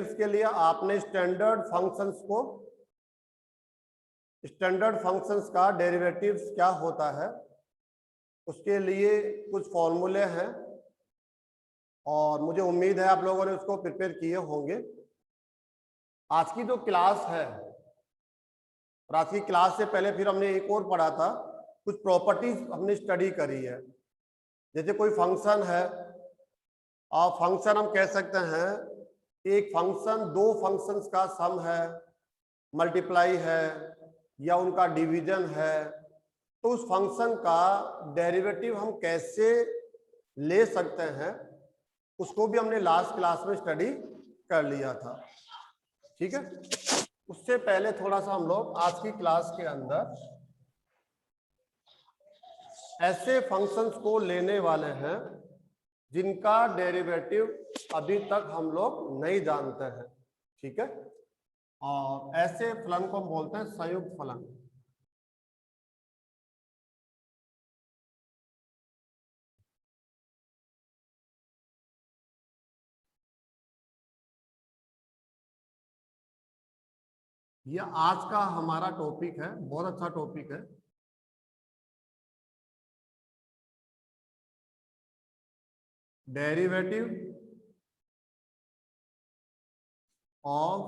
इसके लिए आपने स्टैंडर्ड फंक्शंस का डेरिवेटिव्स क्या होता है उसके लिए कुछ फॉर्मूले हैं और मुझे उम्मीद है आप लोगों ने उसको प्रिपेयर किए होंगे। आज की जो क्लास है और आज की क्लास से पहले फिर हमने एक और पढ़ा था, कुछ प्रॉपर्टीज हमने स्टडी करी है। जैसे कोई फंक्शन है और फंक्शन हम कह सकते हैं एक फंक्शन दो फंक्शंस का सम है, मल्टीप्लाई है या उनका डिवीजन है, तो उस फंक्शन का डेरिवेटिव हम कैसे ले सकते हैं उसको भी हमने लास्ट क्लास में स्टडी कर लिया था। ठीक है, उससे पहले थोड़ा सा हम लोग आज की क्लास के अंदर ऐसे फंक्शंस को लेने वाले हैं जिनका डेरिवेटिव अभी तक हम लोग नहीं जानते हैं। ठीक है, और ऐसे फलन को हम बोलते हैं संयुक्त फलन। यह आज का हमारा टॉपिक है, बहुत अच्छा टॉपिक है। Derivative of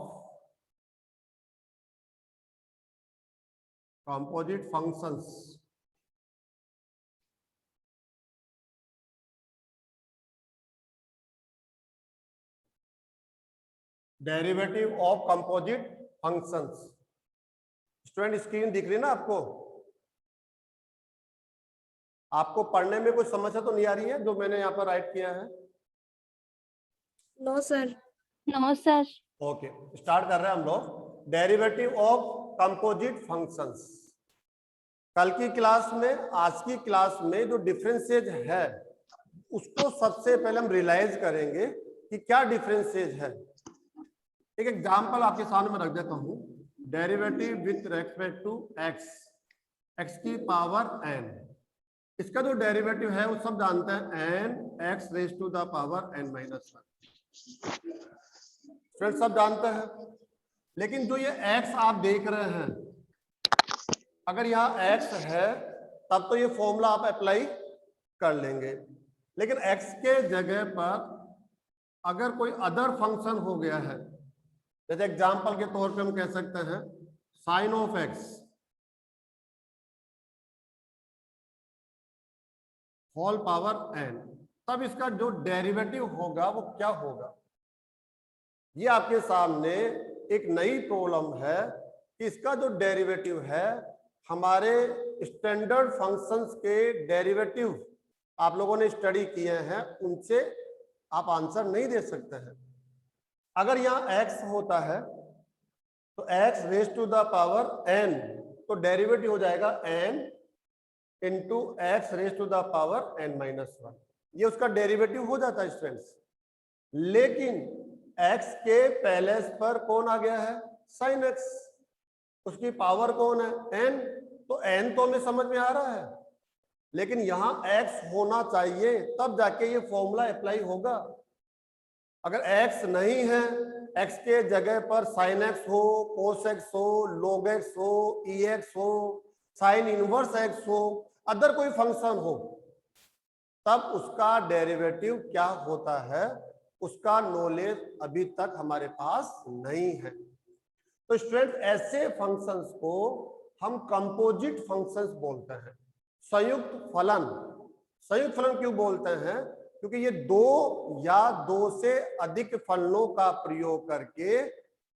composite functions. Derivative of composite functions. Student screen दिख रही है ना आपको? आपको पढ़ने में कोई समस्या तो नहीं आ रही है जो मैंने यहाँ पर राइट किया है? No sir. No sir. Okay, start कर रहे हैं हम लोग। Derivative of composite functions. कल की क्लास में, आज की क्लास में जो डिफरेंसेज है उसको सबसे पहले हम रियलाइज करेंगे कि क्या डिफरेंसेज है। एक एग्जांपल आपके सामने में रख देता हूं। Derivative with respect to X, X की पावर n। इसका जो डेरिवेटिव है वो सब जानते हैं, n X raise to the power n minus 1। Friends सब जानते हैं, लेकिन जो ये x आप देख रहे हैं, अगर यहाँ x है तब तो ये फॉर्मूला आप अप्लाई कर लेंगे, लेकिन x के जगह पर अगर कोई अदर फंक्शन हो गया है, जैसे एग्जांपल के तौर पे हम कह सकते हैं sine of x whole power n, तब इसका जो डेरिवेटिव होगा वो क्या होगा। ये आपके सामने एक नई प्रॉब्लम है कि इसका जो डेरिवेटिव है, हमारे स्टैंडर्ड फंक्शंस के डेरिवेटिव आप लोगों ने स्टडी किए हैं, उनसे आप आंसर नहीं दे सकते हैं। अगर यहाँ x होता है तो x raise to the power n, तो डेरिवेटिव हो जाएगा n into X raise to the power n minus 1। ये उसका डेरिवेटिव हो जाता है स्टूडेंट्स। लेकिन x के पहले पर कौन आ गया है? Sine x। उसकी पावर कौन है? n। तो n तो हमें समझ में आ रहा है, लेकिन यहां x होना चाहिए तब जाके ये फॉर्मूला अप्लाई होगा। अगर x नहीं है, x के जगह पर साइन x हो, कोस x हो, log x हो, ex हो, साइन इनवर्स x हो, अदर कोई फंक्शन हो, तब उसका डेरिवेटिव क्या होता है उसका नॉलेज अभी तक हमारे पास नहीं है। तो स्टूडेंट ऐसे फंक्शंस को हम कंपोजिट फंक्शंस बोलते हैं, संयुक्त फलन। संयुक्त फलन क्यों बोलते हैं? क्योंकि ये दो या दो से अधिक फलनों का प्रयोग करके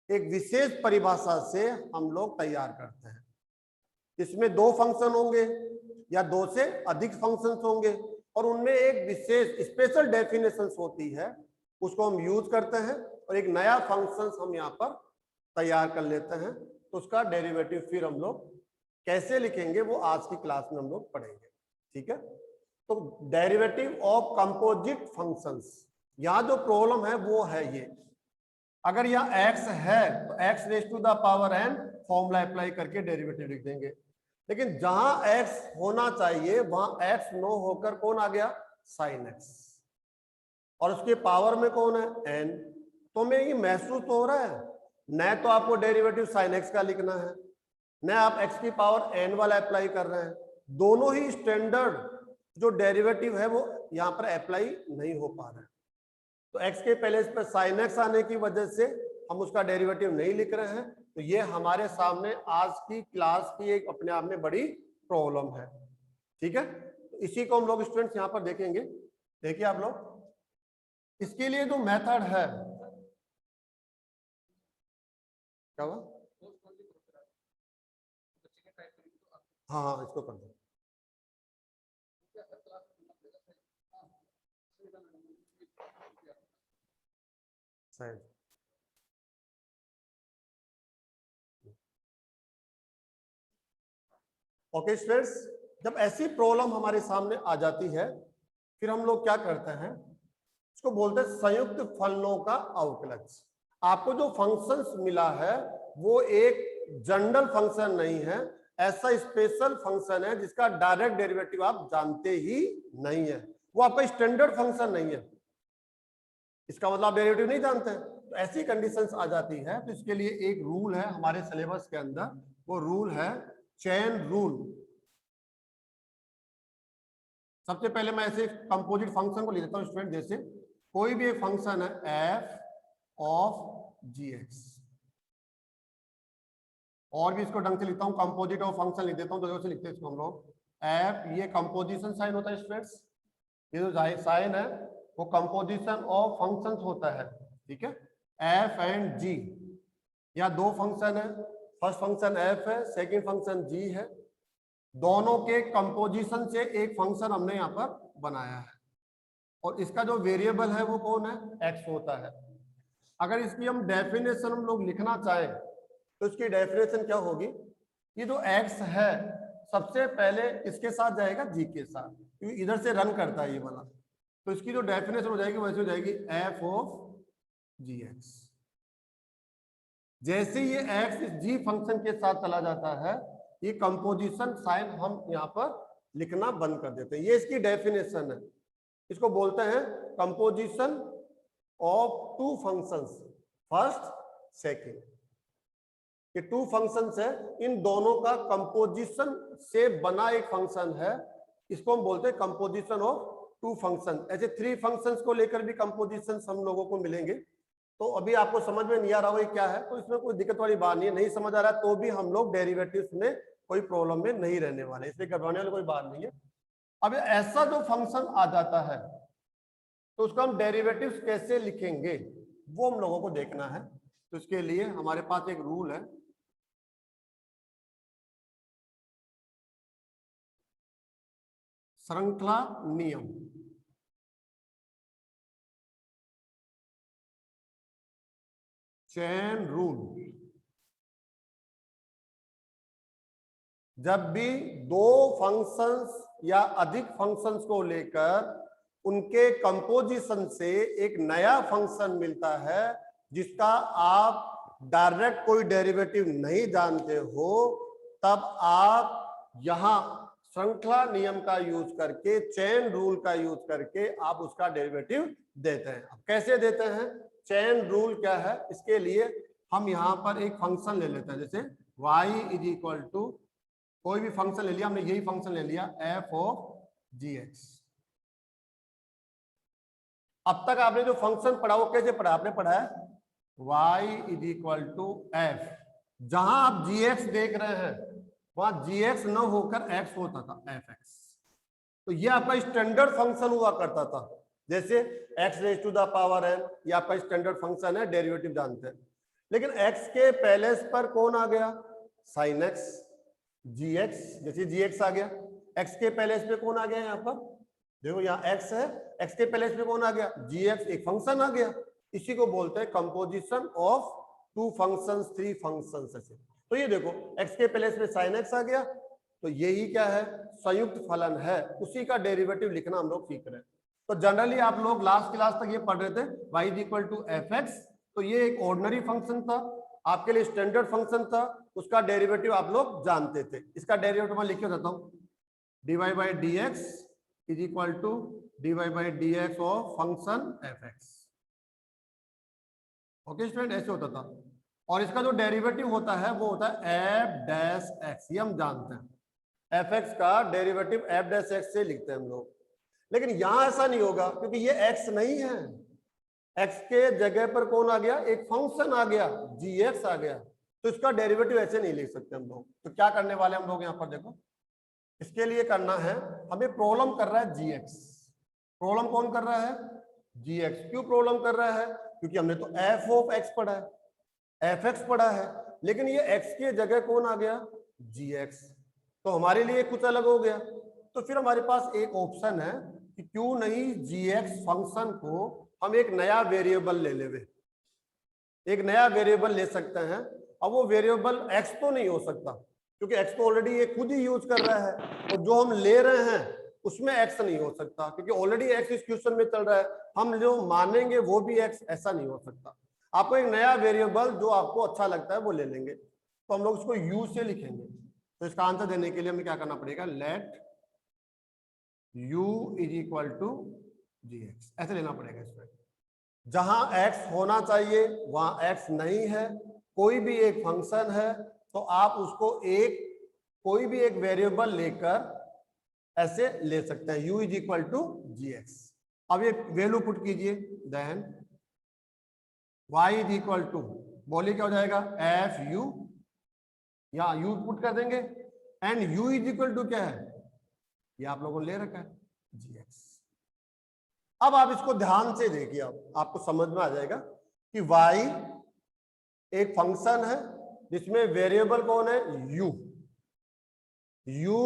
एक विशेष परिभाषा से हम लोग तैयार करते हैं। इसमें दो फंक्शन होंगे या दो से अधिक फंक्शंस होंगे और उनमें एक विशेष स्पेशल डेफिनेशंस होती है, उसको हम यूज करते हैं और एक नया फंक्शंस हम यहाँ पर तैयार कर लेते हैं। तो उसका डेरिवेटिव फिर हम लोग कैसे लिखेंगे वो आज की क्लास में हम लोग पढ़ेंगे। ठीक है, तो डेरिवेटिव ऑफ कंपोजिट फंक्शंस, यहाँ जो प्रॉब्लम है वो है ये। अगर यहाँ x है तो x raise to the power n formula apply करके डेरिवेटिव लिख देंगे, लेकिन जहां x होना चाहिए वहां x नो होकर कौन आ गया? साइन x, और उसके पावर में कौन है? n। तो मैं ये महसूस तो हो रहा है, न तो आपको डेरिवेटिव साइन एक्स का लिखना है, न आप एक्स की पावर एन वाला अप्लाई कर रहे हैं। दोनों ही स्टैंडर्ड जो डेरिवेटिव है वो यहाँ पर अप्लाई नहीं हो पा रहा है। तो एक्स के पहले इस पर साइन एक्स आने की वजह से हम उसका डेरिवेटिव नहीं लिख रहे हैं। तो ये हमारे सामने आज की क्लास की एक अपने आप में बड़ी प्रॉब्लम है। ठीक है, तो इसी को हम लोग स्टूडेंट्स यहाँ पर देखेंगे। देखिए आप लोग, इसके लिए जो मेथड है, क्या हुआ? हाँ, इसको कर दो। सही। ओके स्टूडेंट्स, जब ऐसी प्रॉब्लम हमारे सामने आ जाती है फिर हम लोग क्या करते हैं, इसको बोलते हैं संयुक्त फलनों का अवकलज। आपको जो फंक्शंस मिला है वो एक जनरल फंक्शन नहीं है, ऐसा स्पेशल फंक्शन है जिसका डायरेक्ट डेरिवेटिव आप जानते ही नहीं है। वो आपका स्टैंडर्ड फंक्शन नहीं है, इसका मतलब आप डेरिवेटिव नहीं जानते हैं। तो ऐसी कंडीशंस आ जाती है, तो इसके लिए एक रूल है हमारे सिलेबस के अंदर, वो रूल है चेन रूल। सबसे पहले मैं ऐसे कंपोजिट फंक्शन को लिख देता हूं स्टूडेंट। जैसे कोई भी एक फंक्शन है एफ ऑफ जी एक्स, और भी इसको ढंग से लिखता हूं, कंपोजिट ऑफ फंक्शन लिख देता हूं। तो लिखते हैं इसको हम लोग एफ, ये कंपोजिशन साइन होता है स्टूडेंट्स, ये जो साइन है वो कंपोजिशन ऑफ फंक्शंस होता है। ठीक है, एफ एंड जी, यहाँ दो फंक्शन है, फर्स्ट फंक्शन एफ है, सेकंड फंक्शन जी है। दोनों के कंपोजिशन से एक फंक्शन हमने यहाँ पर बनाया है, और इसका जो वेरिएबल है वो कौन है, एक्स होता है। अगर इसकी हम डेफिनेशन हम लोग लिखना चाहें तो इसकी डेफिनेशन क्या होगी, ये जो एक्स है सबसे पहले इसके साथ जाएगा जी के साथ, क्योंकि इधर से रन करता है ये वाला। तो इसकी जो डेफिनेशन हो जाएगी वैसे हो जाएगी एफ ऑफ जी एक्स। जैसे ये एक्स इस जी फंक्शन के साथ चला जाता है, ये कंपोजिशन साइन हम यहाँ पर लिखना बंद कर देते हैं। ये इसकी डेफिनेशन है, इसको बोलते हैं composition of two functions, first second. ये टू फंक्शंस है, इन दोनों का कंपोजिशन से बना एक फंक्शन है, इसको हम बोलते हैं कंपोजिशन ऑफ टू फंक्शन। ऐसे थ्री फंक्शंस को लेकर भी कंपोजिशन हम लोगों को मिलेंगे। तो अभी आपको समझ में नहीं आ रहा हो ये क्या है, तो इसमें कोई दिक्कत वाली बात नहीं है। नहीं समझ आ रहा है तो भी हम लोग डेरिवेटिव्स में कोई प्रॉब्लम में नहीं रहने वाले, इसलिए घबराने वाली कोई बात नहीं है। अब ऐसा जो फंक्शन आ जाता है तो उसका हम डेरिवेटिव्स कैसे लिखेंगे वो हम लोगों को देखना है। तो इसके लिए हमारे पास एक रूल है, श्रृंखला नियम। Chain rule. जब भी दो फंक्शंस या अधिक फंक्शंस को लेकर उनके कंपोजिशन से एक नया फंक्शन मिलता है जिसका आप डायरेक्ट कोई डेरिवेटिव नहीं जानते हो, तब आप यहां श्रृंखला नियम का यूज करके, चेन रूल का यूज करके आप उसका डेरिवेटिव देते हैं। अब कैसे देते हैं, चेन रूल क्या है, इसके लिए हम यहां पर एक फंक्शन ले लेते हैं। जैसे y इज इक्वल टू, कोई भी फंक्शन ले लिया हमने, यही फंक्शन ले लिया एफ ऑफ जी एक्स। अब तक आपने जो फंक्शन पढ़ा वो कैसे पढ़ा, आपने पढ़ा है y is equal to F. जहां आप जी एक्स देख रहे हैं वहां जी एक्स न होकर एक्स होता था, एफ एक्स। तो ये आपका स्टैंडर्ड फंक्शन हुआ करता था। जैसे X raise to the power N, ये आपका स्टैंडर्ड फंक्शन है, डेरिवेटिव जानते हैं। लेकिन एक्स के पहले पर कौन आ गया, साइन एक्स, जी एक्स। जैसे जी एक्स आ गया, एक्स के पहले पे कौन आ गया, यहाँ पर देखो यहाँ एक्स है, एक्स के पहले पे कौन आ गया, जी एक्स, एक फंक्शन आ गया। इसी को बोलते हैं composition of two functions, three functions ऐसे। तो ये देखो एक्स के पहले पे साइन एक्स आ गया, तो यही क्या है, संयुक्त फलन है, उसी का डेरिवेटिव लिखना हम लोग सीख रहे हैं। तो जनरली आप लोग लास्ट क्लास तक ये पढ़ रहे थे y is equal to F X, तो ये एक ऑर्डिनरी फंक्शन था, आपके लिए स्टैंडर्ड फंक्शन था, उसका डेरिवेटिव आप लोग जानते थे। इसका डेरिवेटिव मैं लिख के देता हूं, dy by D X is equal to dy by D X of function F X. Okay student, ऐसे होता था। और इसका जो डेरिवेटिव होता है वो होता है एफ डैश एक्स, ये हम जानते हैं। एफ एक्स का डेरिवेटिव एफ डैश एक्स से लिखते हैं हम लोग। लेकिन यहां ऐसा नहीं होगा क्योंकि ये एक्स नहीं है। एक्स के जगह पर कौन आ गया, एक फंक्शन आ गया, जी एक्स आ गया। तो इसका डेरिवेटिव ऐसे नहीं लिख सकते हम लोग। तो क्या करने वाले हम लोग यहाँ पर देखो, इसके लिए करना है, हमें प्रॉब्लम कर रहा है जी एक्स। प्रॉब्लम कौन कर रहा है, जी एक्स। क्यों प्रॉब्लम कर रहा है, क्योंकि हमने तो एफ ऑफ एक्स पढ़ा है, एफ एक्स पढ़ा है, लेकिन ये एक्स की जगह कौन आ गया, जी एक्स। तो हमारे लिए कुछ अलग हो गया। तो फिर हमारे पास एक ऑप्शन है कि क्यों नहीं जी एक्स फंक्शन को हम एक नया वेरिएबल ले लेवे, एक नया वेरिएबल ले सकते हैं। अब वो वेरिएबल एक्स तो नहीं हो सकता क्योंकि एक्स तो ऑलरेडी ये खुद ही यूज कर रहा है, और जो हम ले रहे हैं उसमें एक्स नहीं हो सकता क्योंकि ऑलरेडी एक्स इस क्वेश्चन में चल रहा है। हम जो मानेंगे वो भी एक्स, ऐसा नहीं हो सकता। आपको एक नया वेरिएबल जो आपको अच्छा लगता है वो ले लेंगे। तो हम लोग उसको यू से लिखेंगे। तो इसका आंसर देने के लिए हमें क्या करना पड़ेगा, let u is equal to G X, ऐसे लेना पड़ेगा इसमें। जहां x होना चाहिए वहां x नहीं है, कोई भी एक फंक्शन है तो आप उसको एक कोई भी एक वेरिएबल लेकर ऐसे ले सकते हैं, u is equal to G X. अब ये वैल्यू पुट कीजिए, then y is equal to, बोलिए क्या हो जाएगा, एफ यू, या u पुट कर देंगे, and u is equal to क्या है, ये आप लोगों ने ले रखा है, जी एक्स। अब आप इसको ध्यान से देखिए, आपको समझ में आ जाएगा कि y एक फंक्शन है जिसमें वेरिएबल कौन है, u। u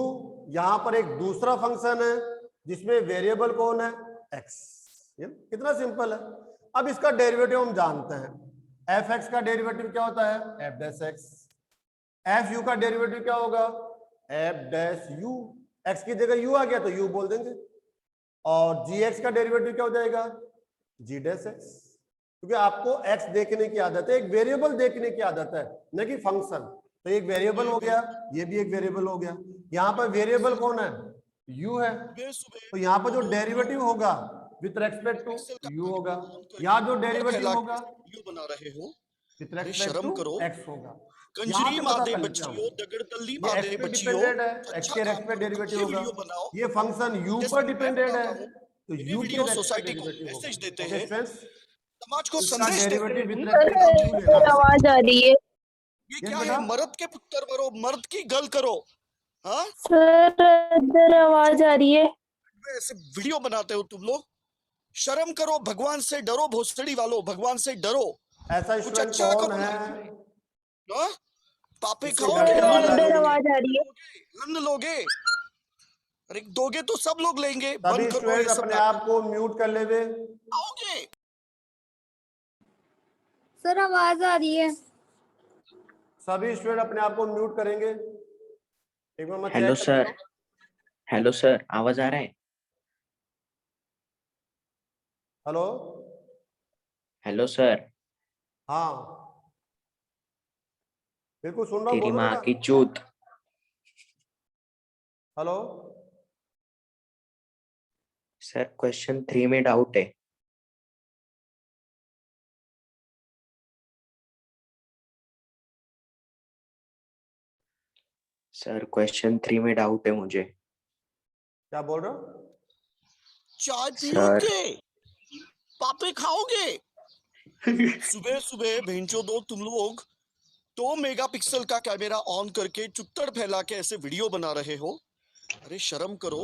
यहां पर एक दूसरा फंक्शन है जिसमें वेरिएबल कौन है, x। ये कितना सिंपल है। अब इसका डेरिवेटिव हम जानते हैं, एफ एक्स का डेरिवेटिव क्या होता है, F dash x. F U का डेरिवेटिव क्या होगा, एफ डैश यू। एक्स की जगह यू आ गया तो यू बोल देंगे। और जी एक्स का डेरिवेटिव क्या हो जाएगा, जी डैश एक्स। क्योंकि आपको एक्स देखने की आदत है, एक वेरिएबल देखने की आदत है, न कि फंक्शन। तो एक वेरिएबल हो गया, ये भी एक वेरिएबल हो गया। यहाँ पर वेरिएबल कौन है, यू है। तो यहाँ पर जो डेरिवेटिव होगा विथ रेस्पेक्ट टू यू होगा, यहाँ जो डेरिवेटिव होगा बना रहे हो, विथ रेस्पेक्ट टू करो। एक्स होगा। यहाँ कंजरी से पता मादे कर लेते बच्चियों, हैं, दगड़दल्ली ये मादे एक्स पे बच्चियों, डिपेंडेंट है, एक्स अच्छा के काम रेस्पेक्ट करो, डेरिवेटिव अच्छे होगा। वीडियो बनाओ। ये फंक्शन यू जैसे पर मैं डिपेंडेंट है बनाता हूँ, तो मेरे यू के वीडियो रेस्पेक्ट सोसाइटी को डेरिवेटिव होगा। मैसेज देते ओके हैं, फ्रेंड्स, समाज को इसका संदेश देते डेरिवेटिव विथ हैं। रेस्पेक्ट टू यू लेना है। आवाज आ रही है ये यस क्या बेटा, है, मर्द के पुत्र बनो, मर्द की गल करो। हाँ, सर, इधर आवाज आ रही है। ऐसे वीडियो बनाते हो तुम लोग, शर्म करो, भगवान से डरो, भोसड़ी वालों, भगवान से डरो, ऐसा कुछ स्टूडेंट अच्छा कौन करो। है हाँ? पापे जिसके घर खाओगे, पे माता इधर नहीं है। आवाज आ रही है। अन्न लोगे, अरे दोगे तो सब लोग लेंगे। बंद सभी करो स्टूडेंट ये सब अपने आप को म्यूट कर लेवे। आओगे। सर, आवाज आ रही है। सभी स्टूडेंट अपने आप को म्यूट करेंगे। एक बार मैं हेलो चेक कर सर, लेता हूं। हेलो सर, आवाज आ रहा है? Hello, hello sir. हाँ बिल्कुल सुन रहा हूँ, तेरी बोलो माँ बेटा। की चूत। हेलो, सर क्वेश्चन 3 में डाउट है। सर क्वेश्चन 3 में डाउट है मुझे। क्या बोल रहे हो, चाय सर पियोगे, पापे खाओगे। सुबह सुबह भेंचो दो तुम लोग 2 मेगापिक्सल का कैमरा ऑन करके चुत्तर फैला के ऐसे वीडियो बना रहे हो। अरे शर्म करो,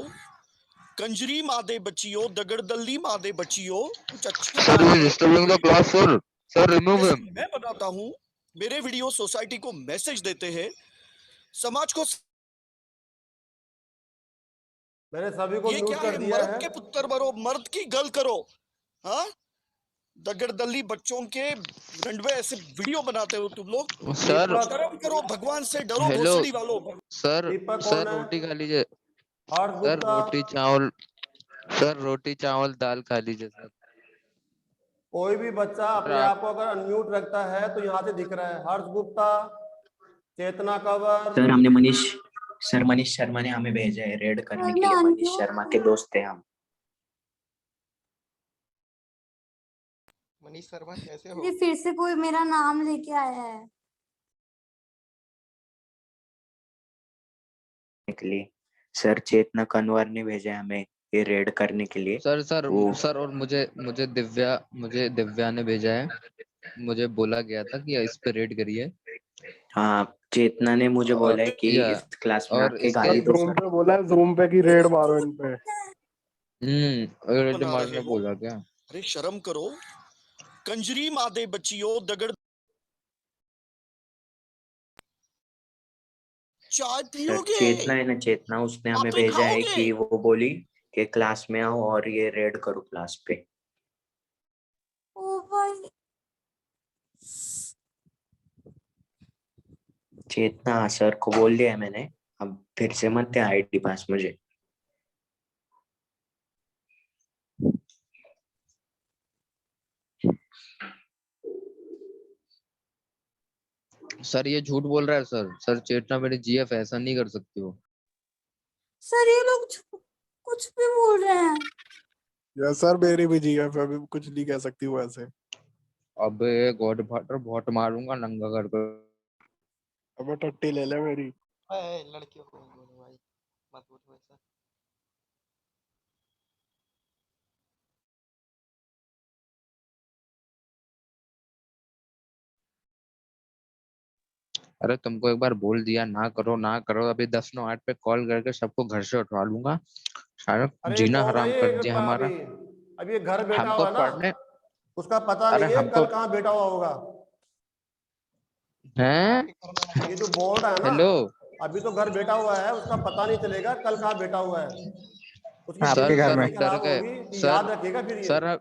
कंजरी मादे बच्चियों, दगड़दल्ली मादे बच्चियों, कुछ अच्छा Sir, काम he करो। is disturbing the class, sir. Sir, remove जैसे him. मैं बनाता हूँ, मेरे वीडियो सोसाइटी को मैसेज देते हैं, समाज को। मैंने सभी को ये क्या म्यूट कर है, दिया मर्द है। के पुत्र बनो, मर्द की गल करो। हाँ, दगड़दल्ली बच्चों के रंडवे ऐसे वीडियो बनाते हो तुम लोग, Sir, दीपक, शर्म करो, भगवान से डरो, hello. भोसड़ी वालों। Sir, दीपक sir, कौन है, roti खा लीजिए. हर्ष Sir, गुप्ता। roti चावल. Sir, roti चावल दाल खा लीजिए सर. कोई भी बच्चा अपने आप आप को अगर अनम्यूट रखता है तो यहाँ से दिख रहा है, हर्ष गुप्ता, चेतना कंवर। सर सर मनीष शर्मा ने हमें भेजा है रेड करने के लिए। मनीष शर्मा के दोस्त हैं हम। मनीष शर्मा कैसे हो? ये फिर से कोई मेरा नाम लेके आया है। के लिए सर चेतना कनवर ने भेजा हमें ये रेड करने के लिए। सर वो सर और मुझे दिव्या ने भेजा है। मुझे बोला गया था कि इस पे रेड करिए। हाँ, चेतना ने मुझे बोला है कि या इस क्लास में और आके इसके गाली दो जूम सर। पे बोला है, जूम पे की रेड मारो इन पे। रेड बना मारने रहे हो। बोला क्या? अरे शर्म करो, कंजरी मादे बच्चियों, दगड़ चाय सर पियोगे? चेतना है ना, चेतना, उसने हमें पापड़ी भेजा है खाओगे? कि वो बोली कि क्लास में आओ और ये रेड करो क्लास पे। ओ भाई, चेतना सर को बोल दिया है मैंने, अब फिर से मत दे आईडी पास मुझे। सर ये झूठ बोल रहा है सर चेतना मेरी जीएफ ऐसा नहीं कर सकती हो। सर ये लोग कुछ भी बोल रहे हैं। यस सर, मेरी भी जीएफ है, अभी कुछ नहीं कह सकती वो ऐसे। अबे गॉड फादर बहुत मारूंगा नंगा कर। अबे टट्टी ले ले मेरी। लड़कियों को नहीं बोलो भाई, मत बोलो ऐसा। अरे तुमको एक बार बोल दिया ना करो, अभी 10-9-8 पे कॉल करके सबको घर से उठवा लूंगा। सारा अरे जीना कौन है हराम ये कर दिया हमारा। अभी ये घर बैठा हम तो हुआ है ना, पढ़ने उसका पता अरे नहीं है हम कल तो कहाँ बैठा हुआ होगा। हैं। ये जो बोल रहा है ना, हेलो अभी तो घर बैठा हुआ है, उसका पता नहीं चलेगा कल कहाँ बैठा हुआ है। उसकी सर जिंदगी सर इतनी हम डर खराब गए। होगी कि सर याद रखेगा फिर ये। सर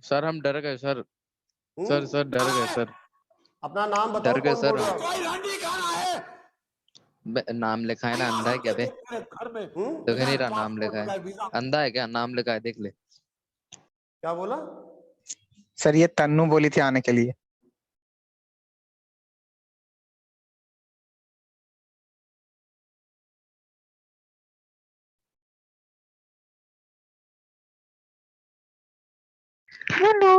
सर हम डर गए सर। हम्म सर डर गए सर। अपना नाम डर बताओ, गए कौन सर बोल रहा हम। है? नाम लिखा है ना, अंधा है क्या बे? देख नहीं रहा नाम लिखा है। अंधा है क्या? नाम लिखा है देख ले। क्या बोला? सर ये तन्नू बोली थी आने के लिए। हेलो।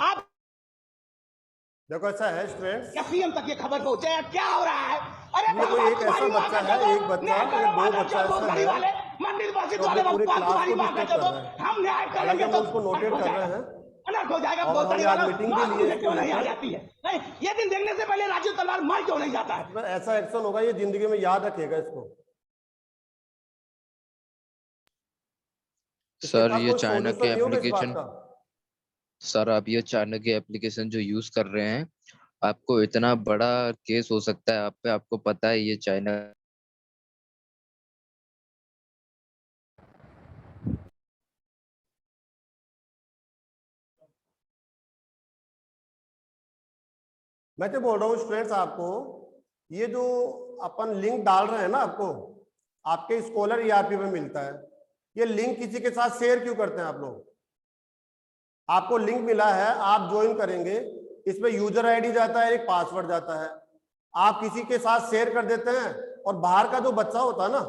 आप देखो ऐसा है स्टूडेंट्स, या पीएम तक ये खबर पहुंचे क्या हो रहा है? अरे ये कोई एक ऐसा तुम्हारी माँ बच्चा का है, चोदो, एक बच्चा न्याय या करो दो माता बच्चा चोद ऐसा घड़ी है वाले मंदिर मस्जिद जो अपने वाले पूरी बकवास क्लास तुम्हारी को माँ का डिस्टर्ब कर चोदो, रहे हैं। हम न्याय हालांकि करेंगे हम तो लोग उसको अनर्थ नोटेट हो कर रहे जाएगा। हैं अनर्थ हो जाएगा और हम बोलते यहाँ वाला मीटिंग भी माँ लिए तुझे इसको क्यों नहीं आ लेकर। जाती है? नहीं, ये दिन देखने से पहले राजीव तलवार मर क्यों नहीं जाता है? इसमें ऐसा एक्शन होगा, ये जिंदगी में याद रखेगा इसको। इसके सर पास ये कोई चाणक्य सॉल्यूशन नहीं होगा इस बात एप्लीकेशन का। सर आप ये चाणक्य एप्लीकेशन जो यूज कर रहे हैं, आपको इतना बड़ा केस हो सकता है आप पे। आपको पता है ये चाइना। मैं तो बोल रहा हूँ स्टूडेंट्स आपको, ये जो अपन लिंक डाल रहे हैं ना, आपको आपके स्कॉलर ईआरपी में मिलता है, ये लिंक किसी के साथ शेयर क्यों करते हैं आप लोग? आपको लिंक मिला है, आप ज्वाइन करेंगे, इसमें यूजर आईडी जाता है, एक पासवर्ड जाता है, आप किसी के साथ शेयर कर देते हैं और बाहर का जो बच्चा होता है ना,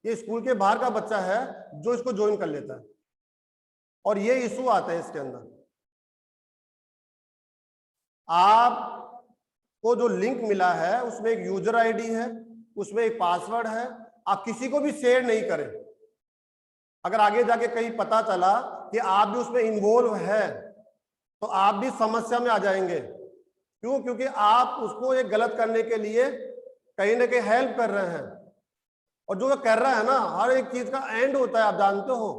ये स्कूल के बाहर का बच्चा है जो इसको ज्वाइन कर लेता है और ये इशू आता है इसके अंदर। आपको जो लिंक मिला है उसमें एक यूजर आईडी है, उसमें एक पासवर्ड है, आप किसी को भी शेयर नहीं करें। अगर आगे जाके कहीं पता चला कि आप भी उसमें इन्वॉल्व है तो आप भी समस्या में आ जाएंगे। क्यों? क्योंकि आप उसको एक गलत करने के लिए कहीं ना कहीं हेल्प कर रहे हैं, और जो कर रहा है ना, हर एक चीज का एंड होता है, आप जानते हो।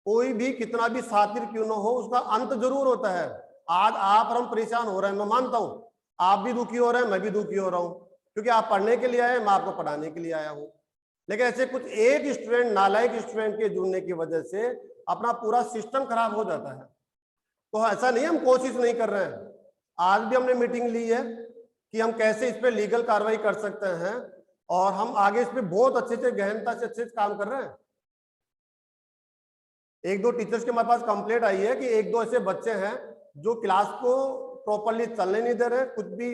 कोई भी कितना भी शातिर क्यों ना हो, उसका अंत जरूर होता है। आज आप और हम परेशान हो रहे हैं, मैं मानता हूं, आप भी दुखी हो रहे हैं, मैं भी दुखी हो रहा हूं, क्योंकि आप पढ़ने के लिए आए, मैं आपको पढ़ाने के लिए आया हूं। लेकिन ऐसे कुछ एक स्टूडेंट, नालायक स्टूडेंट के जुड़ने की वजह से अपना पूरा सिस्टम खराब हो जाता है। तो ऐसा नहीं, हम कोशिश नहीं कर रहे हैं। आज भी हमने मीटिंग ली है कि हम कैसे इस पे लीगल कार्रवाई कर सकते हैं, और हम आगे इस पे बहुत अच्छे से, गहनता से अच्छे से काम कर रहे हैं। एक दो टीचर्स के हमारे पास कंप्लेंट आई है कि एक दो ऐसे बच्चे हैं जो क्लास को प्रॉपरली चलने नहीं दे रहे, कुछ भी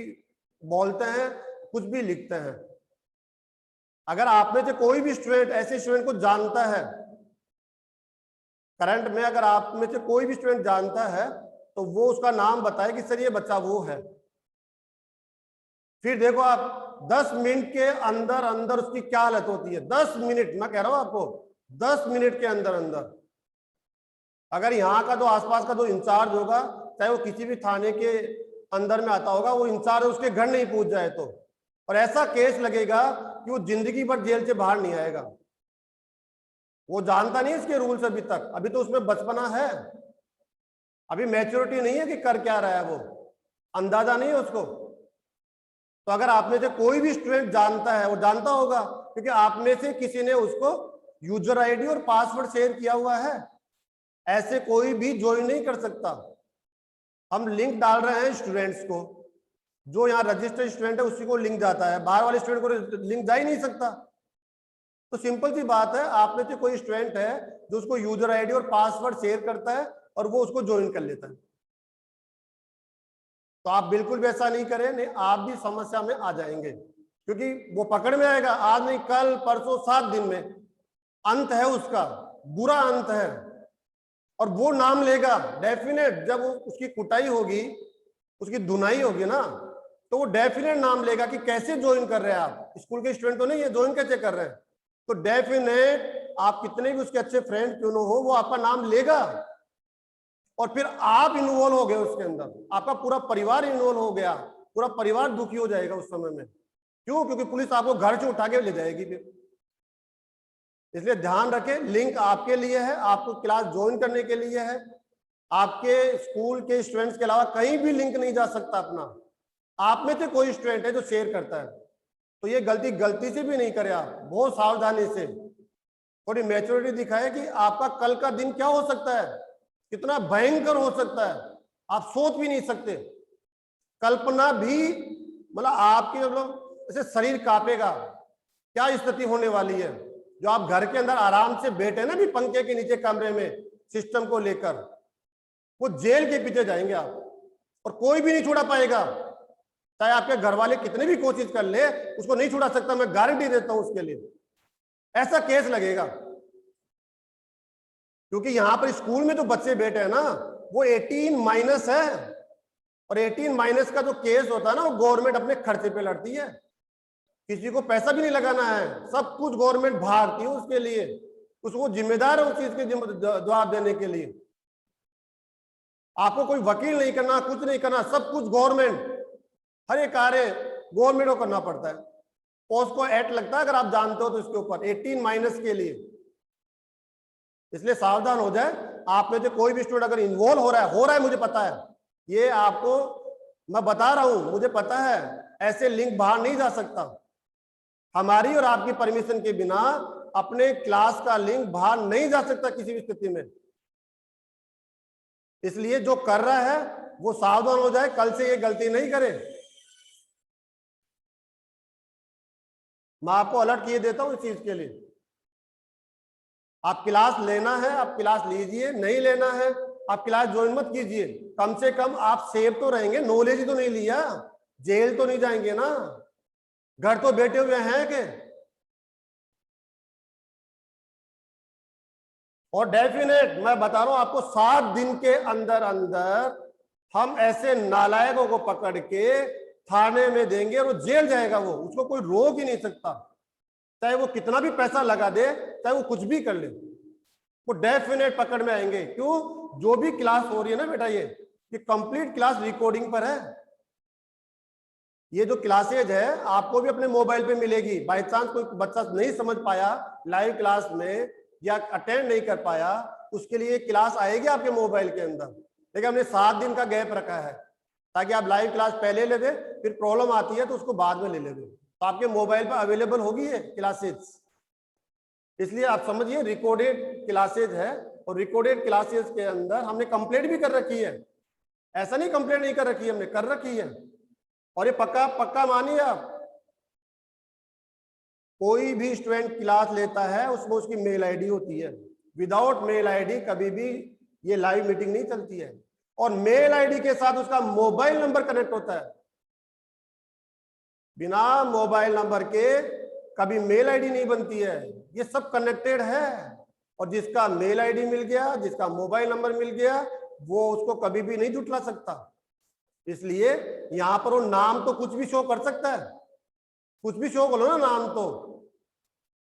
बोलते हैं, कुछ भी लिखते हैं। अगर आप में से कोई भी स्टूडेंट ऐसे स्टूडेंट को जानता है, करंट में अगर आप में से कोई भी स्टूडेंट जानता है तो वो उसका नाम बताए कि सर ये बच्चा वो है। फिर देखो आप 10 मिनट के अंदर अंदर उसकी क्या हालत होती है। 10 मिनट, मैं कह रहा हूं आपको, 10 मिनट के अंदर अंदर अगर यहाँ का जो आसपास का जो इंचार्ज होगा, चाहे वो किसी भी थाने के अंदर में आता होगा, वो इंचार्ज उसके घर नहीं पहुंच जाए तो, और ऐसा केस लगेगा कि वो जिंदगी भर जेल से बाहर नहीं आएगा। वो जानता नहीं इसके रूल्स अभी तक, अभी तो उसमें बचपना है, अभी मैच्योरिटी नहीं है कि कर क्या रहा है, वो अंदाजा नहीं है उसको। तो अगर आप में से कोई भी स्टूडेंट जानता है, वो जानता होगा क्योंकि आप में से किसी ने उसको यूजर आईडी और पासवर्ड शेयर किया हुआ है। ऐसे कोई भी ज्वाइन नहीं कर सकता। हम लिंक डाल रहे हैं स्टूडेंट्स को, जो यहाँ रजिस्टर्ड स्टूडेंट है उसी को लिंक जाता है, बाहर वाले स्टूडेंट को लिंक जा ही नहीं सकता। तो सिंपल सी बात है, आप में से कोई स्टूडेंट है जो उसको यूजर आईडी और पासवर्ड शेयर करता है और वो उसको ज्वाइन कर लेता है। तो आप बिल्कुल भी ऐसा नहीं करें, नहीं आप भी समस्या में आ जाएंगे, क्योंकि वो पकड़ में आएगा। आज नहीं कल परसों 7 दिन में अंत है उसका, बुरा अंत है, और वो नाम लेगा डेफिनेट। जब उसकी कुटाई होगी, उसकी धुनाई होगी ना, तो वो डेफिनेट नाम लेगा कि कैसे ज्वाइन कर रहे हैं आप, स्कूल के स्टूडेंट तो नहीं है, ज्वाइन कैसे कर रहे हैं। तो डेफिनेट आप कितने भी उसके अच्छे फ्रेंड क्यों ना हो, वो आपका नाम लेगा, और फिर आप इन्वॉल्व हो गए उसके अंदर, आपका पूरा परिवार इन्वॉल्व हो गया, पूरा परिवार दुखी हो जाएगा उस समय में। क्यों? क्योंकि पुलिस आपको घर से उठा के ले जाएगी फिर। इसलिए ध्यान रखें, लिंक आपके लिए है, आपको क्लास ज्वाइन करने के लिए है। आपके स्कूल के स्टूडेंट्स के अलावा कहीं भी लिंक नहीं जा सकता अपना। आप में से कोई स्टूडेंट है जो शेयर करता है, तो ये गलती से भी नहीं करे आप, बहुत सावधानी से, थोड़ी मैच्योरिटी दिखाए कि आपका कल का दिन क्या हो सकता है, कितना भयंकर हो सकता है, आप सोच भी नहीं सकते। कल्पना भी, मतलब आपके मतलब ऐसे शरीर कांपेगा, क्या स्थिति होने वाली है। जो आप घर के अंदर आराम से बैठे ना भी पंखे के नीचे कमरे में सिस्टम को लेकर, वो जेल के पीछे जाएंगे आप, और कोई भी नहीं छुड़ा पाएगा। चाहे आपके घर वाले कितने भी कोशिश कर ले, उसको नहीं छुड़ा सकता, मैं गारंटी देता हूं उसके लिए। ऐसा केस लगेगा, क्योंकि यहां पर स्कूल में जो बच्चे बैठे हैं ना, वो 18- है, और 18- का जो केस होता है ना, वो गवर्नमेंट अपने खर्चे पे लड़ती है, किसी को पैसा भी नहीं लगाना है, सब कुछ गवर्नमेंट भारती है उसके लिए, उसको जिम्मेदार है उस चीज के जवाब देने के लिए। आपको कोई वकील नहीं करना, कुछ नहीं करना, सब कुछ गवर्नमेंट, हर एक कार्य गवर्नमेंट को करना पड़ता है। पॉस्को एक्ट लगता है, अगर आप जानते हो तो, इसके ऊपर 18- के लिए। इसलिए सावधान हो जाए। आप में से कोई भी स्टूडेंट अगर इन्वॉल्व हो रहा है, मुझे पता है, ये आपको मैं बता रहा हूं, मुझे पता है, ऐसे लिंक बाहर नहीं जा सकता। हमारी और आपकी परमिशन के बिना अपने क्लास का लिंक बाहर नहीं जा सकता किसी भी स्थिति में। इसलिए जो कर रहा है वो सावधान हो जाए, कल से ये गलती नहीं करे। मैं आपको अलर्ट किए देता हूं इस चीज के लिए। आप क्लास लेना है, आप क्लास लीजिए, नहीं लेना है आप क्लास ज्वाइन मत कीजिए। कम से कम आप सेफ तो रहेंगे, नॉलेज ही तो नहीं लिया, जेल तो नहीं जाएंगे ना, घर तो बैठे हुए हैं के। और डेफिनेट मैं बता रहा हूं आपको, 7 दिन के अंदर अंदर हम ऐसे नालायकों को पकड़ के थाने में देंगे और वो जेल जाएगा, वो उसको कोई रोक ही नहीं सकता, चाहे वो कितना भी पैसा लगा दे, चाहे वो कुछ भी कर ले, वो डेफिनेट पकड़ में आएंगे। क्यों? जो भी क्लास हो रही है ना बेटा, ये कंप्लीट क्लास रिकॉर्डिंग पर है। ये जो क्लासेज है आपको भी अपने मोबाइल पे मिलेगी। बाय चांस कोई बच्चा नहीं समझ पाया लाइव क्लास में या अटेंड नहीं कर पाया, उसके लिए क्लास आएगी आपके मोबाइल के अंदर। लेकिन हमने 7 दिन का गैप रखा है ताकि आप लाइव क्लास पहले ले दे, फिर प्रॉब्लम आती है तो उसको बाद में ले लेंगे, तो आपके मोबाइल पर अवेलेबल होगी ये क्लासेज। इसलिए आप समझिए रिकॉर्डेड क्लासेज है, और रिकॉर्डेड क्लासेज के अंदर हमने कंप्लेंट भी कर रखी है, ऐसा नहीं कंप्लेंट नहीं कर रखी है, हमने कर रखी है। और ये पक्का मानिए आप, कोई भी स्टूडेंट क्लास लेता है उसमें उसकी मेल आईडी होती है, विदाउट मेल आईडी कभी भी ये लाइव मीटिंग नहीं चलती है। और मेल आईडी के साथ उसका मोबाइल नंबर कनेक्ट होता है। बिना मोबाइल नंबर के कभी मेल आईडी नहीं बनती है। ये सब कनेक्टेड है। और जिसका मेल आईडी मिल गया, जिसका मोबाइल नंबर मिल गया, वो उसको कभी भी नहीं जुटला सकता। इसलिए यहां पर वो नाम तो कुछ भी शो कर सकता है, कुछ भी शो करो ना नाम तो,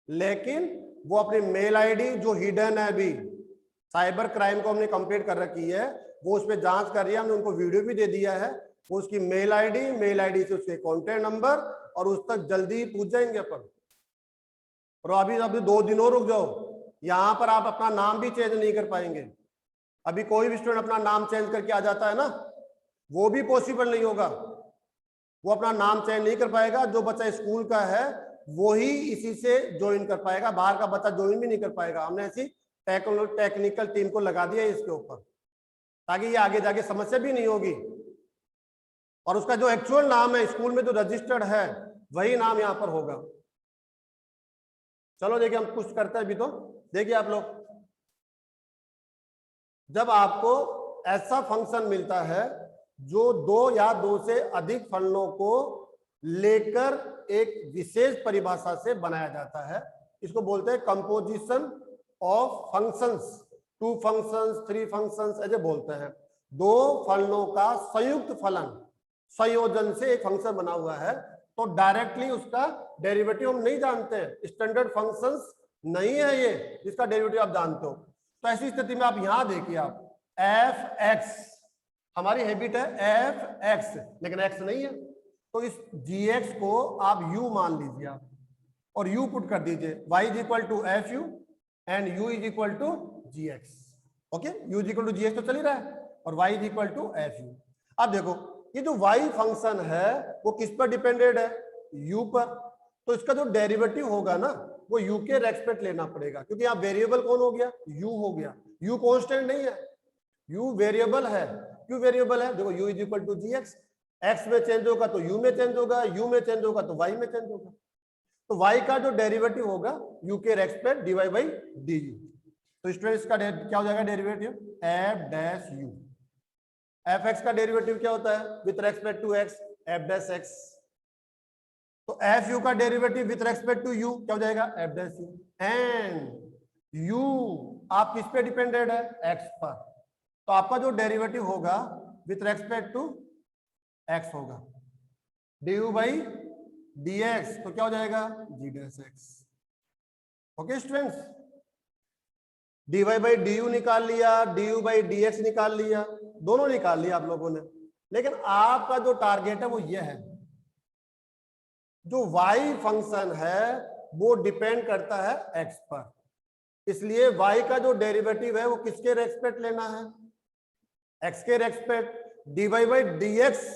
लेकिन वो अपनी मेल आईडी जो हिडन है, अभी साइबर क्राइम को हमने कंप्लीट कर रखी है, वो उस पर जांच कर रही है, हमने उनको वीडियो भी दे दिया है। वो उसकी मेल आईडी से उसके कॉन्टेक्ट नंबर और उस तक जल्दी पूछ जाएंगे अपन। और अभी 2 दिन और रुक जाओ, यहां पर आप अपना नाम भी चेंज नहीं कर पाएंगे। अभी कोई भी स्टूडेंट अपना नाम चेंज करके आ जाता है ना, वो भी पॉसिबल नहीं होगा। वो अपना नाम चेंज नहीं कर पाएगा। जो बच्चा स्कूल का है वो ही इसी से ज्वाइन कर पाएगा, बाहर का बच्चा ज्वाइन भी नहीं कर पाएगा। हमने ऐसी टेक्निकल टीम को लगा दिया इसके ऊपर, ताकि ये आगे जाके समस्या भी नहीं होगी। और उसका जो एक्चुअल नाम है स्कूल में जो रजिस्टर्ड है, वही नाम यहाँ पर होगा। चलो देखिए, हम कुछ करते हैं अभी। तो देखिए आप लोग, जब आपको ऐसा फंक्शन मिलता है जो 2 या 2 से अधिक फलनों को लेकर एक विशेष परिभाषा से बनाया जाता है, इसको बोलते हैं composition of functions. 2 functions, 3 functions ऐसे बोलते हैं। 2 फलनों का संयुक्त फलन, संयोजन से एक फंक्शन बना हुआ है। तो डायरेक्टली उसका डेरिवेटिव हम नहीं जानते हैं, स्टैंडर्ड फंक्शंस नहीं है ये जिसका डेरिवेटिव आप जानते हो। तो ऐसी स्थिति में आप यहां देखिए, आप एफ एक्स, हमारी हैबिट है एफ एक्स, लेकिन एक्स नहीं है। तो इस जी एक्स को आप यू मान लीजिए आप, और यू पुट कर दीजिए। y is equal to F U and u is equal to G X. Okay, u is equal to G X तो चल ही रहा है, और y is equal to F U. अब देखो, ये जो y फंक्शन है वो किस पर डिपेंडेड है? u पर। तो इसका जो डेरिवेटिव होगा ना, वो u के रेस्पेक्ट लेना पड़ेगा, क्योंकि यहाँ वेरिएबल कौन हो गया? u हो गया। u कांस्टेंट नहीं है, u वेरिएबल है। क्यों वेरिएबल है? देखो, u is equal to G X, X में चेंज होगा तो u में चेंज होगा, u में चेंज होगा तो y में चेंज होगा। तो y का जो डेरिवेटिव होगा u के respect dy by D U. तो स्टूडेंट इसका क्या हो जाएगा derivative? F dash U. F X का डेरिवेटिव क्या होता है with respect to X? F dash X. तो एफ यू का derivative with respect to U क्या हो जाएगा? F dash U. And U आप किस पे डिपेंडेड है? एक्स पर। तो आपका जो डेरिवेटिव होगा विथ रेस्पेक्ट टू एक्स होगा d you by D x. तो क्या हो जाएगा? G dash x. Okay students, d Y by D u निकाल लिया, d you by D x निकाल लिया, दोनों निकाल लिया आप लोगों ने। लेकिन आपका जो टारगेट है वो ये है, जो y फंक्शन है वो डिपेंड करता है x पर, इसलिए y का जो डेरिवेटिव है वो किसके रेस्पेक्ट लेना है? x के respect. dy by D X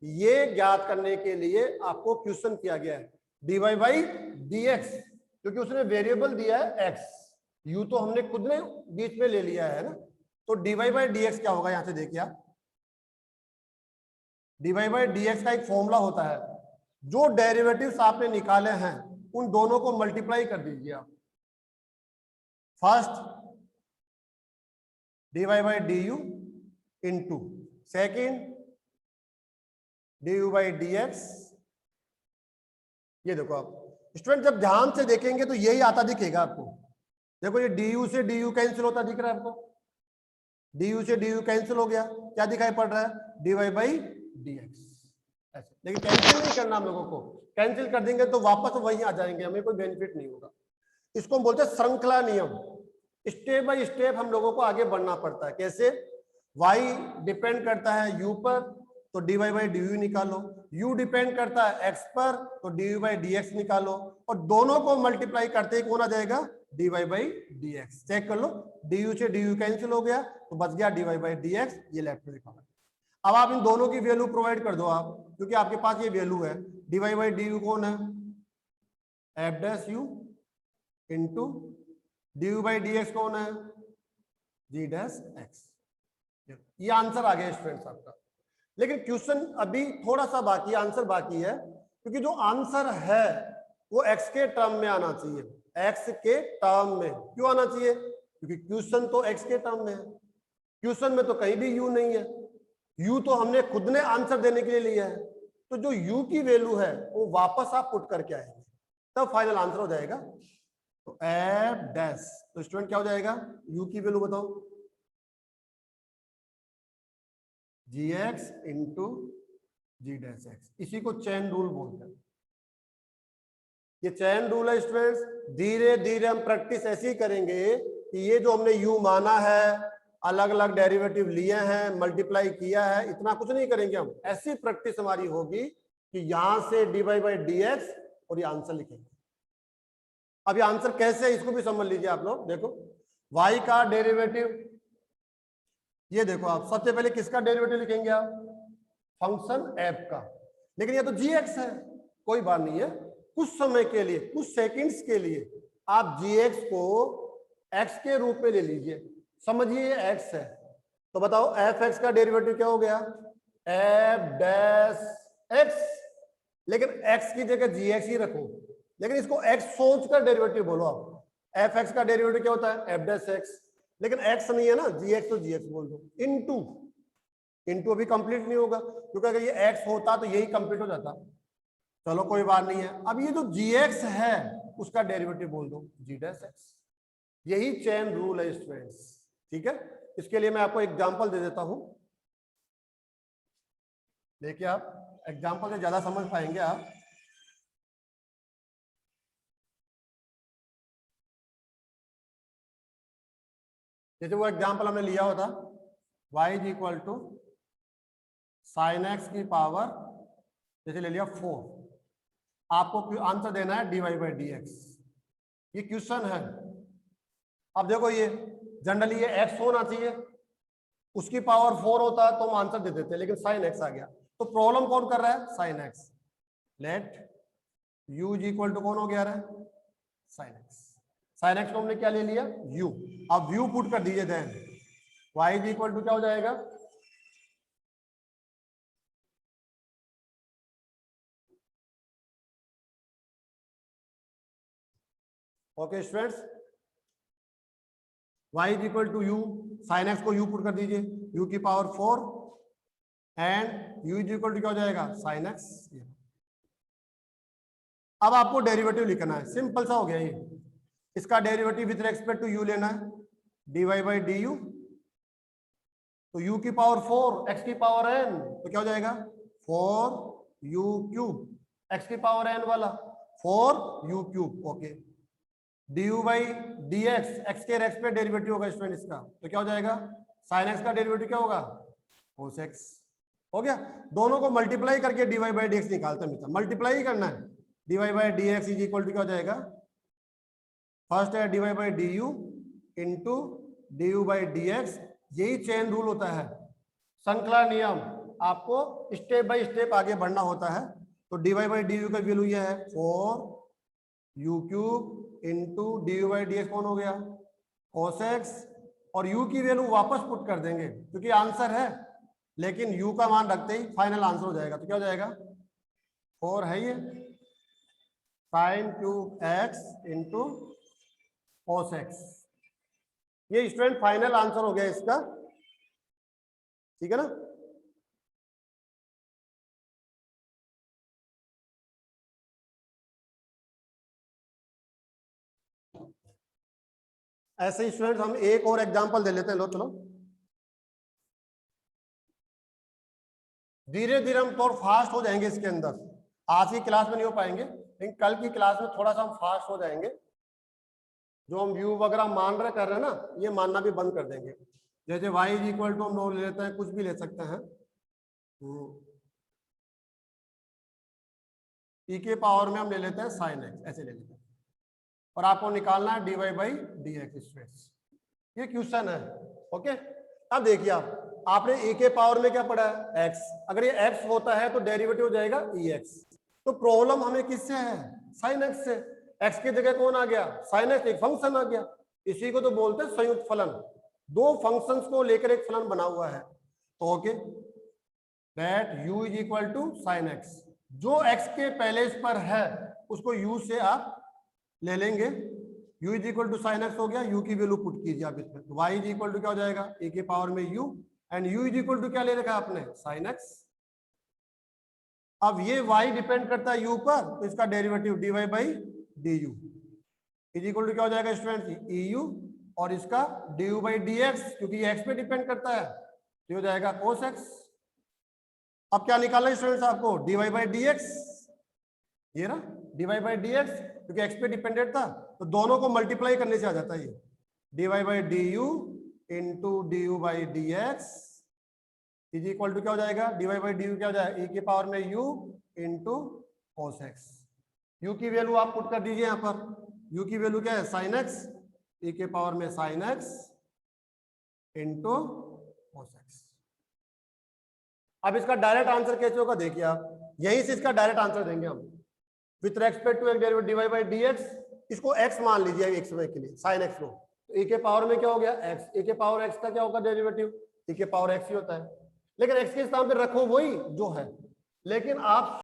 ये ज्ञात करने के लिए आपको क्वेश्चन किया गया है dy बाई डी एक्स, क्योंकि उसने वेरिएबल दिया है x, u तो हमने खुद ने बीच में ले लिया है ना। तो dy बाई डी एक्स क्या होगा? यहां से देखिए आप, dy बाई डी एक्स का एक फॉर्मूला होता है, जो डेरिवेटिव्स आपने निकाले हैं उन दोनों को मल्टीप्लाई कर दीजिए आप। First dy by D U into second D you by D X. ये देखो आप स्टूडेंट, जब ध्यान से देखेंगे तो यही आता दिखेगा आपको। देखो, ये डी यू से डी यू कैंसिल होता दिख रहा है आपको, डी यू से डी यू कैंसिल हो गया, क्या दिखाई पड़ रहा है? D Y by D X. ऐसे, लेकिन कैंसिल नहीं करना हम लोगों को, कैंसिल कर देंगे तो वापस वहीं आ जाएंगे, हमें कोई बेनिफिट नहीं होगा। इसको हम बोलते हैं श्रृंखला नियम। स्टेप बाय स्टेप हम लोगों को आगे बढ़ना पड़ता है। कैसे? y डिपेंड करता है u पर, तो dy बाई डी यू निकालो। u डिपेंड करता है x पर, तो dy बाई डी एक्स निकालो, और दोनों को मल्टीप्लाई करते ही कौन आ जाएगा? dy by D X. Check कर लो, du से du कैंसिल हो गया तो बच गया dy बाई डी एक्स, ये लेफ्ट में लिखा। अब आप इन दोनों की वैल्यू प्रोवाइड कर दो आप, क्योंकि आपके पास ये वैल्यू है। dy बाई डी यू कौन है? F dash you into D by D x कौन है? जी डैश एक्स। ये आंसर आ गया स्टूडेंट्स आपका। लेकिन क्वेश्चन अभी थोड़ा सा बाकी, आंसर बाकी है, क्योंकि जो आंसर है वो x के टर्म में आना चाहिए। x के टर्म में क्यों आना चाहिए? क्योंकि क्वेश्चन तो एक्स के टर्म में है, क्वेश्चन में तो कहीं भी यू नहीं है, यू तो हमने खुद ने आंसर देने के लिए लिया है, तो जो यू की वैल्यू है वो वापस आप पुट करके आएंगे तब फाइनल आंसर हो जाएगा। तो एफ डैश, तो स्टूडेंट क्या हो जाएगा, यू की वैल्यू बताओ, जी एक्स इंटू जी डैश एक्स, इसी को चेन रूल बोलते हैं। ये चेन रूल है स्टूडेंट्स, धीरे धीरे हम प्रैक्टिस ऐसी ही करेंगे कि ये जो हमने यू माना है, अलग अलग डेरिवेटिव लिए हैं, मल्टीप्लाई किया है, इतना कुछ नहीं करेंगे हम, ऐसी प्रैक्टिस हमारी होगी कि यहां से D Y by D X और ये आंसर लिखेंगे। अब ये आंसर कैसे है इसको भी समझ लीजिए आप लोग। देखो y का डेरिवेटिव, ये देखो आप सबसे पहले किसका डेरिवेटिव लिखेंगे आप, फंक्शन f का, लेकिन ये तो gx है, कोई बात नहीं है, कुछ समय के लिए, कुछ सेकंड्स के लिए आप gx को x के रूप में ले लीजिए, समझिए ये x है, तो बताओ fx का डेरिवेटिव क्या हो गया, f डैश x, लेकिन x की जगह gx ही रखो, लेकिन इसको x सोच कर डेरिवेटिव बोलो आप, fx का डेरिवेटिव क्या होता है, f डैश x, लेकिन x नहीं है ना, gx तो gx बोल दो, इनटू, इनटू अभी कंप्लीट नहीं होगा क्योंकि अगर ये x होता तो यही कंप्लीट हो जाता, चलो कोई बात नहीं है। अब ये जो gx है उसका डेरिवेटिव बोल दो g डैश x, यही चेन रूल है स्टूडेंट्स, ठीक है। इसके लिए मैं आपको एग्जांपल दे देता हूं, देखिए आप एग्जांपल से ज्यादा समझ पाएंगे आप। जैसे वो एग्जांपल हमने लिया होता y is equal to sine X की पावर, जैसे ले लिया 4, आपको आंसर देना है D Y by D X, ये क्वेश्चन है। अब देखो ये जनरली ये x होना चाहिए, उसकी पावर 4 होता है तो हम आंसर दे देते, लेकिन साइन एक्स आ गया, तो प्रॉब्लम कौन कर रहा है, sine X, let u is equal to कौन हो गया है, साइन एक्स, साइन एक्स को हमने क्या ले लिया, u, अब u पुट कर दीजिए, then y is equal to क्या हो जाएगा, okay students, y is equal to u, sine X को u पुट कर दीजिए, u की power 4 and u is equal to क्या हो जाएगा, साइन एक्स। अब आपको डेरिवेटिव लिखना है, सिंपल सा हो गया ये, इसका derivative with respect to u लेना है, dy बाई डी यू, तो u की पावर 4 x की पावर n, तो क्या हो जाएगा 4u क्यूब, x की पावर n वाला 4u cube, okay, du by D X, X के रेक्स पे डेरिवेटिव होगा स्टूडेंट इसका, तो क्या हो जाएगा, साइन एक्स का डेरिवेटिव क्या होगा, cos x, हो गया। दोनों को मल्टीप्लाई करके dy बाई डी एक्स निकालते हैं, मल्टीप्लाई ही करना है, dy by D X is equal to क्या हो जाएगा, फर्स्ट है dy by D U into D you by D X, यही चेन रूल होता है, श्रृंखला नियम, आपको स्टेप बाय स्टेप आगे बढ़ना होता है। तो dy बाई डी यू का वैल्यू यह है 4u cube into D you by D x कौन हो गया, cos x, और u की वैल्यू वापस पुट कर देंगे क्योंकि आंसर है, लेकिन u का मान रखते ही फाइनल आंसर हो जाएगा, तो क्या हो जाएगा 4 है ये sine cube x into cos x, ये स्टूडेंट फाइनल आंसर हो गया इसका, ठीक है ना। ऐसे ही स्टूडेंट हम एक और एग्जांपल दे लेते हैं, लो चलो, धीरे धीरे हम थोड़ा फास्ट हो जाएंगे इसके अंदर, आज की क्लास में नहीं हो पाएंगे, लेकिन कल की क्लास में थोड़ा सा हम फास्ट हो जाएंगे, जो हम व्यू वगैरह मान रहे कर रहे हैं ना, ये मानना भी बंद कर देंगे। जैसे y इज इक्वल टू हम लोग ले लेते हैं, कुछ भी ले सकते हैं, e के पावर में हम ले लेते हैं साइन x, ऐसे ले लेते हैं, और आपको निकालना है dy बाई डी एक्स, ये क्वेश्चन है, ओके। अब देखिए आपने e के पावर में क्या पढ़ा है, x, अगर ये x होता है तो डेरिवेटिव हो जाएगा ex, तो प्रॉब्लम हमें किससे है, साइन x से, x की जगह कौन आ गया, साइन x, एक फंक्शन आ गया, इसी को तो बोलते हैं संयुक्त फलन, दो फंक्शंस को लेकर एक फलन बना हुआ है, तो okay, that u is equal to sine x, जो x के पहले इस पर है उसको u से आप ले लेंगे, u is equal to sine X हो गया, u की वैल्यू पुट कीजिए आप इसमें, तो y इज इक्वल टू क्या हो जाएगा, e के पावर में u, and u is equal to क्या ले रखा है आपने, साइन एक्स। अब ये y डिपेंड करता है u पर, तो इसका derivative dy by du is equal to क्या हो जाएगा स्टूडेंट, eu, और इसका du बाई dx, क्योंकि ये x पे डिपेंड करता है, तो हो जाएगा cos x। अब क्या निकालना है स्टूडेंट्स आपको, dy बाई dx, ये ना dy बाई dx, क्योंकि x पे डिपेंडेंट था, तो दोनों को मल्टीप्लाई करने से आ जाता है ये, dy by du into du by dx is equal to क्या हो जाएगा, dy बाई du क्या हो जाएगा, e के पावर में u into cos x। u की वैल्यू आप पुट कर दीजिए यहाँ पर, u की वैल्यू क्या है, साइन x, e के पावर में sine x into cos x। अब इसका डायरेक्ट आंसर कैसे होगा देखिए आप, यहीं से इसका डायरेक्ट आंसर देंगे हम, with respect to derivative dy by dx, इसको x मान लीजिए एक समय के लिए, साइन x को, तो e के पावर में क्या हो गया x, e के पावर x का क्या होगा डेरिवेटिव, e के पावर x ही होता है, लेकिन x के स्थान पे रखो वही जो है, लेकिन आप